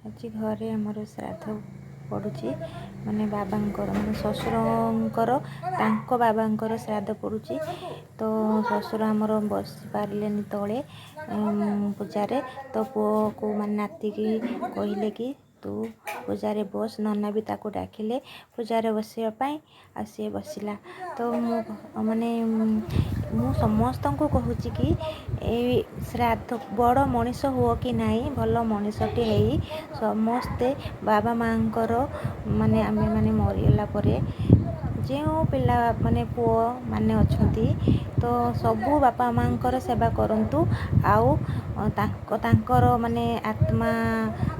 ଆଜି ଘରେ ଆମର ଶ୍ରାଦ୍ଧ ପଡ଼ୁଛି, ମାନେ ବାବାଙ୍କର ମାନେ ଶ୍ୱଶୁରଙ୍କର ତାଙ୍କ ବାବାଙ୍କର ଶ୍ରାଦ୍ଧ ପଡ଼ୁଛି। ତ ଶ୍ୱଶୁର ଆମର ବସି ପାରିଲେନି ତଳେ ପୂଜାରେ। ତ ପୁଅକୁ ମାନେ ନାତିକି କହିଲେ କି ତୁ ପୂଜାରେ ବସ, ନନା ବି ତାକୁ ଡାକିଲେ ପୂଜାରେ ବସିବା ପାଇଁ, ଆଉ ସିଏ ବସିଲା। ତ ମୁଁ ସମସ୍ତଙ୍କୁ କହୁଛି କି ଏଇ ଶ୍ରାଦ୍ଧ ବଡ଼ ମଣିଷ ହୁଅ କି ନାହିଁ, ଭଲ ମଣିଷଟି ହେଇ ସମସ୍ତେ ବାବା ମାଆଙ୍କର ମାନେ ଆମେମାନେ ମରିଗଲା ପରେ ଯେଉଁ ପିଲା ମାନେ ପୁଅ ମାନେ ଅଛନ୍ତି ତ ସବୁ ବାପା ମାଆଙ୍କର ସେବା କରନ୍ତୁ। ଆଉ ତାଙ୍କର ମାନେ ଆତ୍ମା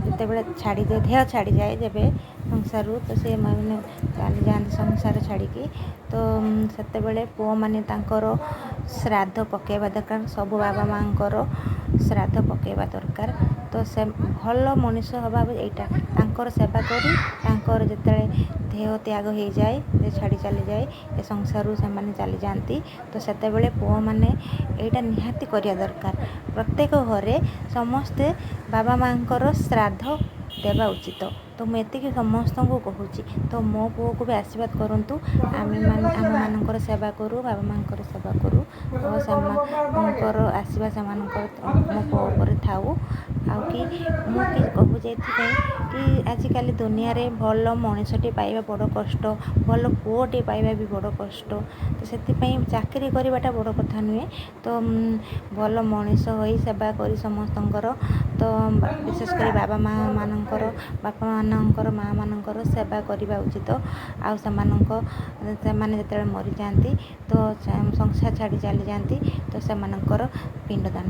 ଯେତେବେଳେ ଛାଡ଼ିଯାଏ, ଦେହ ଛାଡ଼ିଯାଏ ଯେବେ ସଂସାରରୁ, ତ ସେ ମାନେ ଚାଲିଯାଆନ୍ତି ସଂସାର ଛାଡ଼ିକି। ତ ସେତେବେଳେ ପୁଅମାନେ ତାଙ୍କର ଶ୍ରାଦ୍ଧ ପକାଇବା ଦରକାର, ସବୁ ବାବା ମାଆଙ୍କର ଶ୍ରାଦ୍ଧ ପକାଇବା ଦରକାର। ତ ସେ ଭଲ ମଣିଷ ହେବା ଏଇଟା, ତାଙ୍କର ସେବା କରି ତାଙ୍କର ଯେତେବେଳେ ଦେହ ତ୍ୟାଗ ହେଇଯାଏ, ଦେହ ଛାଡ଼ି ଚାଲିଯାଏ, ଏ ସଂସାରରୁ ସେମାନେ ଚାଲିଯାଆନ୍ତି, ତ ସେତେବେଳେ ପୁଅମାନେ ଏଇଟା ନିହାତି କରିବା ଦରକାର। ପ୍ରତ୍ୟେକ ଘରେ ସମସ୍ତେ ବାବା ମାଆଙ୍କର ଶ୍ରାଦ୍ଧ ଦେବା ଉଚିତ। ତ ମୁଁ ଏତିକି ସମସ୍ତଙ୍କୁ କହୁଛି। ତ ମୋ ପୁଅକୁ ବି ଆଶୀର୍ବାଦ କରନ୍ତୁ, ଆମମାନଙ୍କର ସେବା କରୁ, ବାବା ମାଆଙ୍କର ସେବା କରୁ, ଆଉ ସେମାନଙ୍କର ଆଶୀର୍ବାଦ ସେମାନଙ୍କର ମୋ ପୁଅ ଉପରେ ଥାଉ। ଆଉ ମୁଁ କହୁଛି ଏଥିପାଇଁ କି ଆଜିକାଲି ଦୁନିଆରେ ଭଲ ମଣିଷଟି ପାଇବା ବଡ଼ କଷ୍ଟ, ଭଲ ପୁଅଟି ପାଇବା ବି ବଡ଼ କଷ୍ଟ। ତ ସେଥିପାଇଁ ଚାକିରି କରିବାଟା ବଡ଼ କଥା ନୁହେଁ। ତ ଭଲ ମଣିଷ ହୋଇ ସେବା କରି ସମସ୍ତଙ୍କର, ତ ବିଶେଷ କରି ବାପା ମାନଙ୍କର ମାଆ ମାନଙ୍କର ସେବା କରିବା ଉଚିତ। ଆଉ ସେମାନେ ଯେତେବେଳେ ମରିଯାଆନ୍ତି ତ ସଂସାର ଛାଡ଼ି ଚାଲିଯାଆନ୍ତି, ତ ସେମାନଙ୍କର ପିଣ୍ଡଦାନ